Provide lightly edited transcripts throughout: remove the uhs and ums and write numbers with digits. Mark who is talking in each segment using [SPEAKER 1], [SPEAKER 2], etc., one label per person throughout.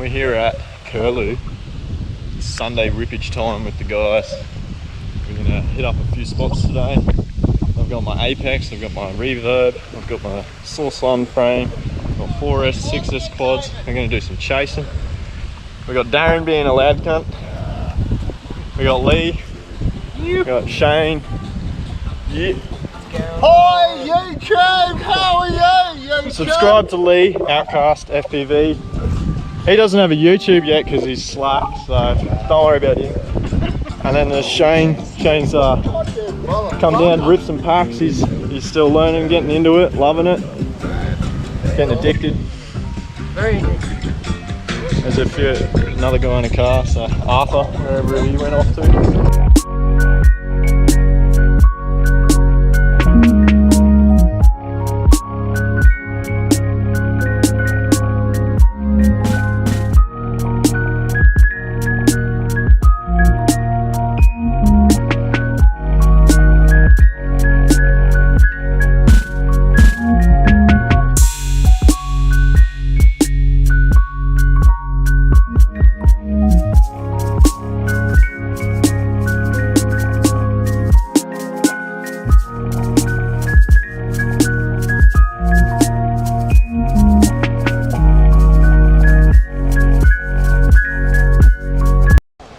[SPEAKER 1] we're here at Curlew. It's Sunday rippage time with the guys. We're gonna hit up a few spots today. I've got my Apex, I've got my Reverb, I've got my Source One frame, I've got 4S, 6S quads. We're gonna do some chasing. We got Darren being a loud cunt. We got Lee. We got Shane. Yeah.
[SPEAKER 2] Hi YouTube, how are you? YouTube?
[SPEAKER 1] Subscribe to Lee, Outcast FPV. He doesn't have a YouTube yet because he's slack, so don't worry about him. And then there's Shane. Shane's come down, rip some packs. He's still learning, getting into it, loving it, getting addicted.
[SPEAKER 2] Very addicted.
[SPEAKER 1] There's another guy in a car, so Arthur, wherever he went off to.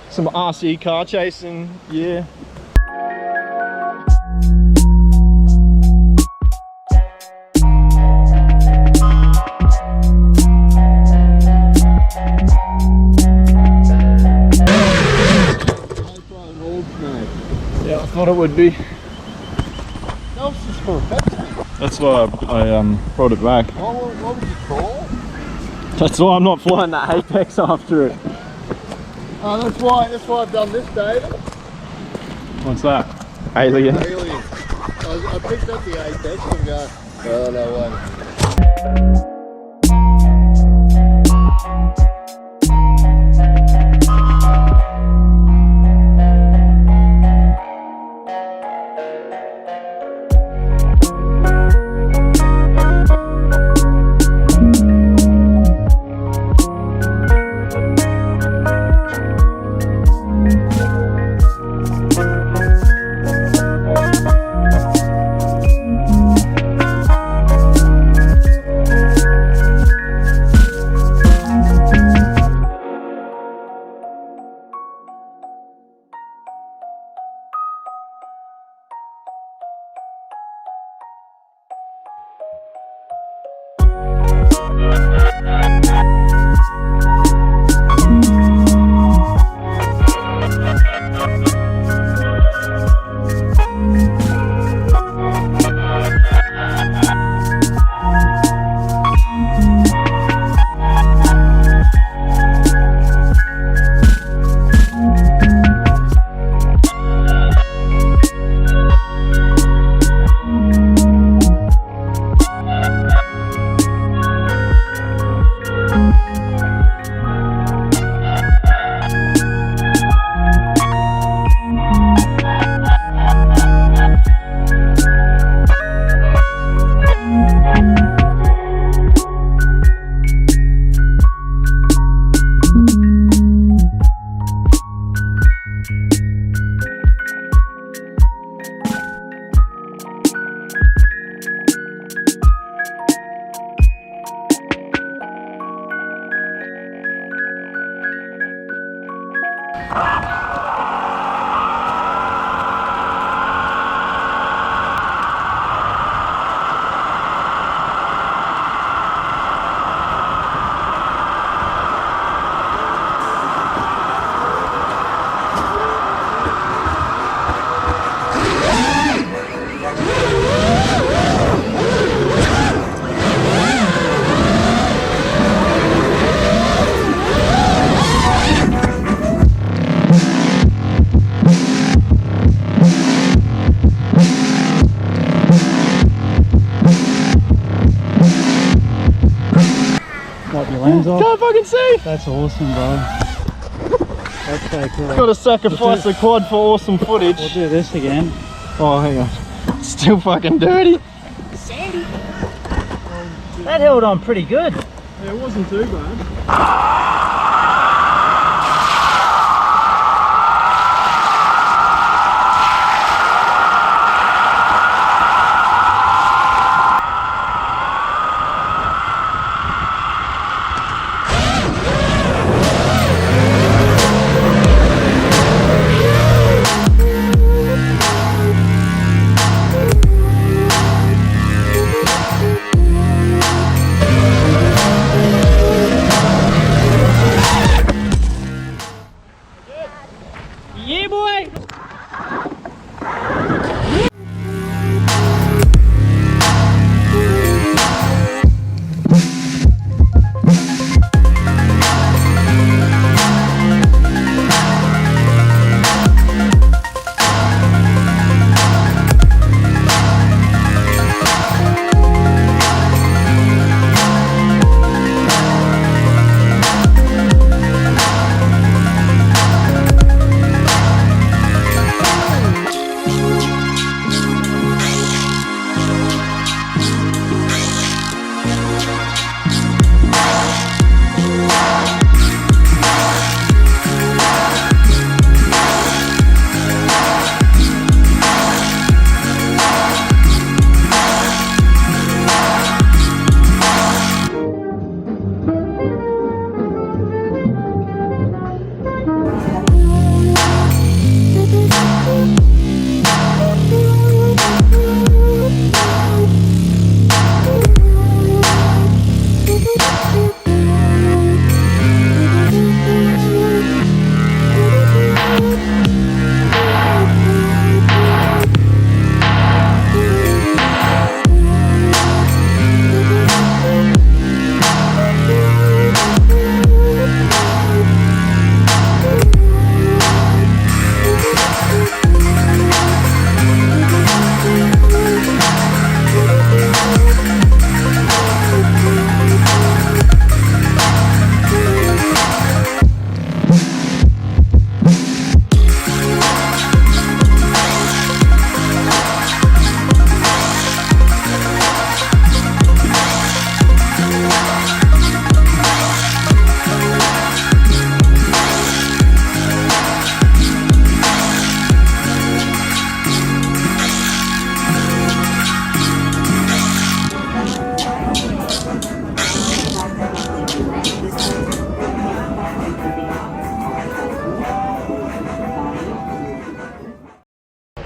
[SPEAKER 1] Some RC car chasing, yeah. Yeah, I thought it would be. That's why I brought it back.
[SPEAKER 2] What would you call?
[SPEAKER 1] That's why I'm not flying that Apex after it.
[SPEAKER 2] Oh, that's why I've done this, David.
[SPEAKER 1] What's that? Alien.
[SPEAKER 2] Alien. I picked up the Apex and go, oh no way.
[SPEAKER 1] Can't fucking see!
[SPEAKER 3] That's awesome, bro. That's so cool.
[SPEAKER 1] Gotta sacrifice the quad for awesome footage.
[SPEAKER 3] We'll do this again.
[SPEAKER 1] Oh, hang on. It's still fucking dirty.
[SPEAKER 3] Sandy. That held on pretty good.
[SPEAKER 1] Yeah, it wasn't too bad.
[SPEAKER 4] Yeah, boy!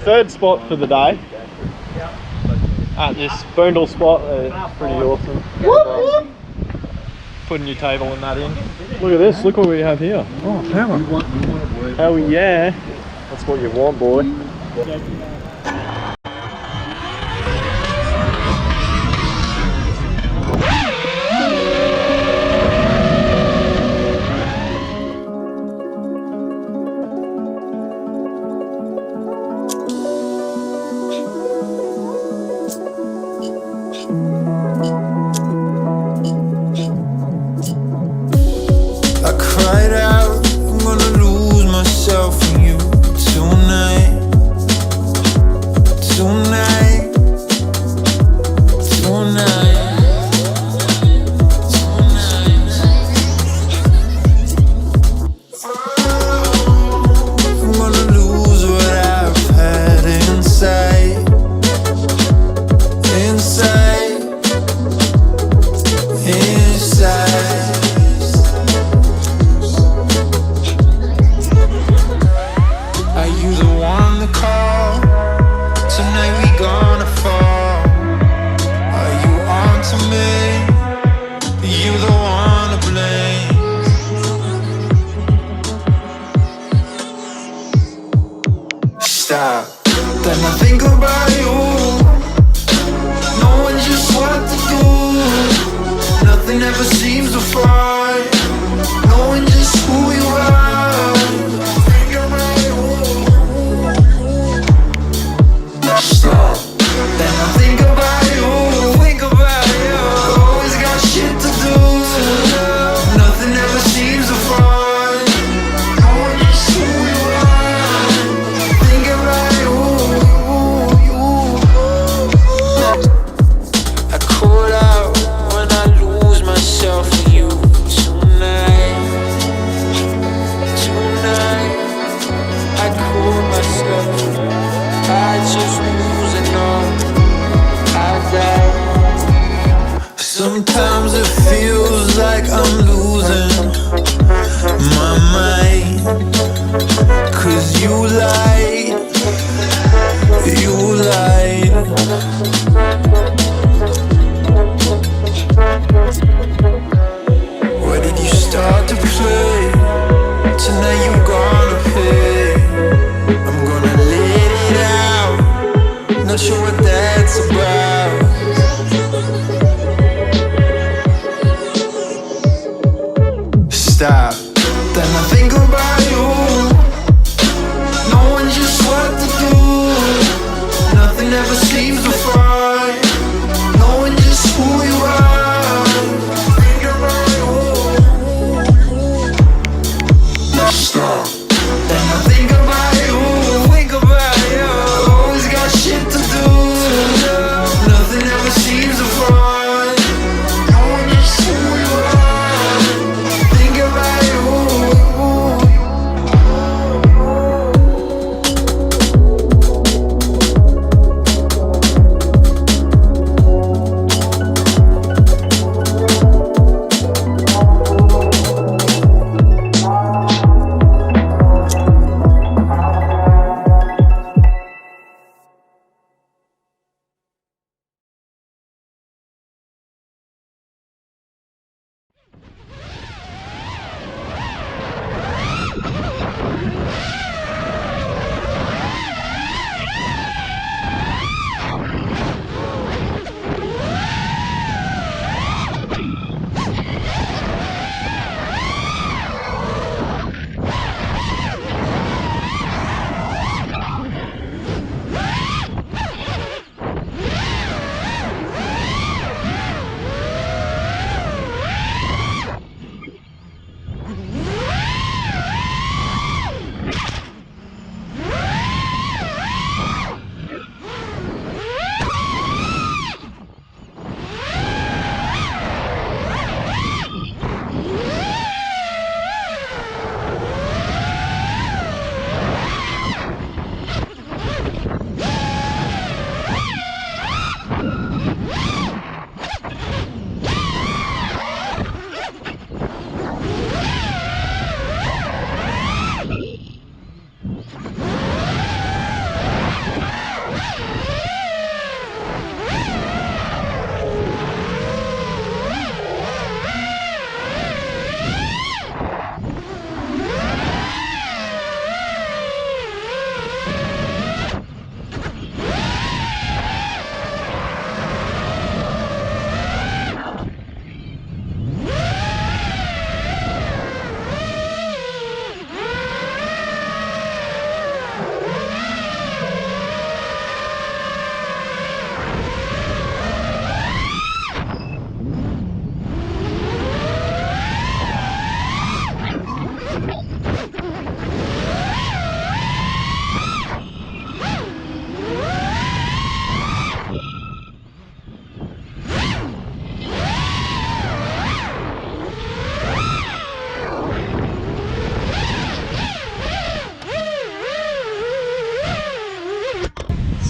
[SPEAKER 1] Third spot for the day at this Boondall spot. It's pretty awesome. Putting your table and that in. Look at this, look what we have here. Oh, power. Hell yeah. That's what you want, boy.
[SPEAKER 5] Then I think about you, knowing just what to do. Nothing ever seems to fall, knowing just who you are. Think about you. Stop. Then I think about you, think about you. Always got shit to do. Nothing ever seems to fall, knowing just who you are. Think about you. I call out when I lose myself in you. sometimes it feels like I'm losing my mind. 'Cause you lied. Where did you start to play? Tonight you're gonna pay. I'm gonna let it out. Not sure what that's about. Stop. Then I think about you. Knowing just what to do. Nothing ever seems to find. Knowing just who you are. Think about you. Stop. Then I think about you. Think about you. Always got shit to do. Nothing ever seems to find. Knowing just who you are. Think about you.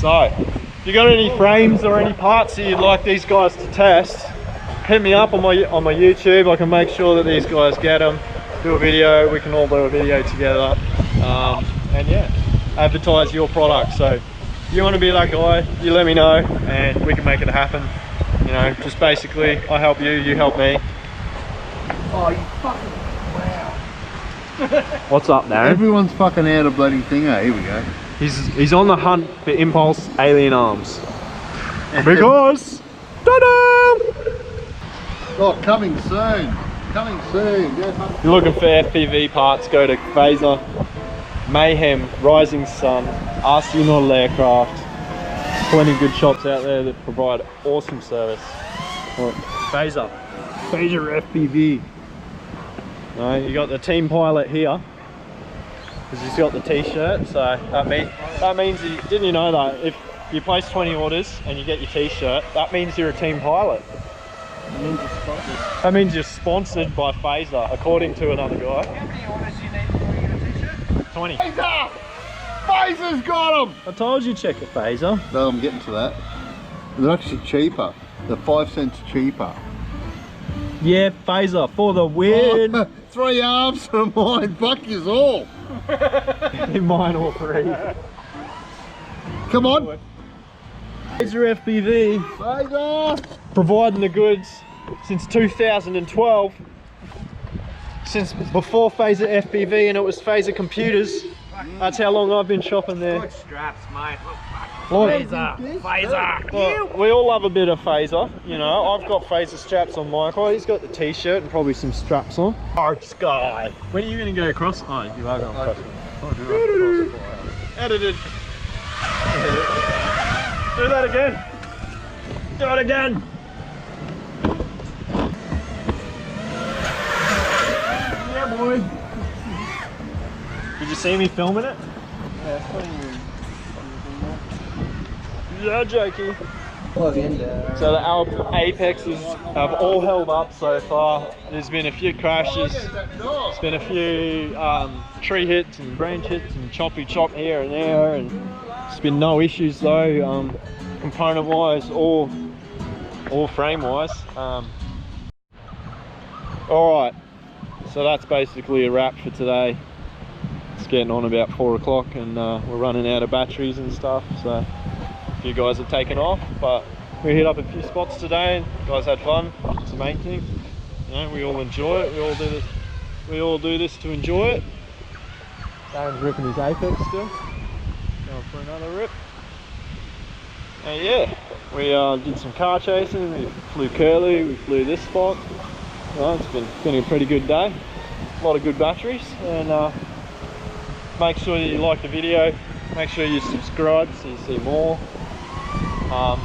[SPEAKER 1] So, if you got any frames or any parts that you'd like these guys to test, hit me up on my YouTube. I can make sure that these guys get them, do a video, we can all do a video together, and yeah, advertise your product. So if you want to be that guy, you let me know and we can make it happen. You know, just basically I help you, you help me.
[SPEAKER 2] Oh, you fucking wow.
[SPEAKER 1] What's up, Darren?
[SPEAKER 2] Everyone's fucking out of bloody thinger. Here we go.
[SPEAKER 1] He's on the hunt for Impulse alien arms. Because ta-da!
[SPEAKER 2] Oh, coming soon. Coming soon.
[SPEAKER 1] If you're looking for FPV parts, go to Phaser, Mayhem, Rising Sun, RC Model Aircraft. Plenty of good shops out there that provide awesome service. Phaser FPV. Right, you got the team pilot here, because he's got the t-shirt. So that means didn't you know that if you place 20 orders and you get your t-shirt, that means you're a team pilot. That means you're sponsored by Phaser, according to another guy.
[SPEAKER 2] How many orders do you need before you get a t-shirt?
[SPEAKER 1] 20.
[SPEAKER 2] Phaser! Phaser's got them!
[SPEAKER 1] I told you check the Phaser.
[SPEAKER 2] No, I'm getting to that. They're actually cheaper. They're 5 cents cheaper.
[SPEAKER 1] Yeah, phaser for the win.
[SPEAKER 2] Oh, 3 arms for mine. Fuck yous all.
[SPEAKER 1] Mine all 3.
[SPEAKER 2] Come on.
[SPEAKER 1] Phaser FPV.
[SPEAKER 2] Phaser.
[SPEAKER 1] Providing the goods since 2012. Since before Phaser FPV and it was Phaser computers. That's how long I've been shopping there.
[SPEAKER 4] Good straps, mate.
[SPEAKER 1] Phaser. Well, we all love a bit of Phaser, you know. I've got Phaser straps on Michael. He's got the t-shirt and probably some straps on. Hard Sky. When are you going to go across? Oh, you are going across. Edited. Do that again. Do it again. Yeah, boy. Did you see me filming it? Yeah, jokey. So the apexes have all held up so far. There's been a few crashes. There's been a few tree hits and branch hits and choppy chop here and there, and there's been no issues though, component wise or frame wise. Alright, so that's basically a wrap for today. It's getting on about 4 o'clock and we're running out of batteries and stuff, so a few guys have taken off, but we hit up a few spots today. Guys had fun. It's the main thing. You know, we all enjoy it. We all do this. We all do this to enjoy it. Darren's ripping his apex still. Going for another rip. And yeah, we did some car chasing. We flew curly. We flew this spot. It's been a pretty good day. A lot of good batteries. And make sure that you like the video. Make sure you subscribe so you see more.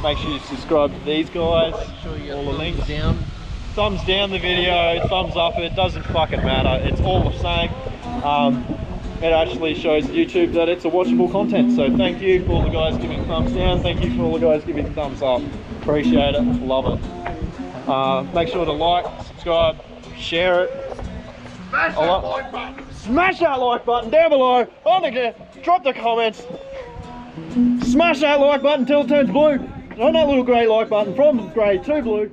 [SPEAKER 1] Make sure you subscribe to these guys.
[SPEAKER 4] Sure you
[SPEAKER 1] all the links
[SPEAKER 4] down.
[SPEAKER 1] Thumbs down the video, thumbs up it, doesn't fucking matter. It's all the same. It actually shows YouTube that it's a watchable content. So thank you for all the guys giving thumbs down. Thank you for all the guys giving thumbs up. Appreciate it. Love it. Make sure to like, subscribe, share it.
[SPEAKER 2] Smash that like button.
[SPEAKER 1] Smash that like button down below. Drop the comments. Smash that like button till it turns blue. On that little grey like button from grey to blue.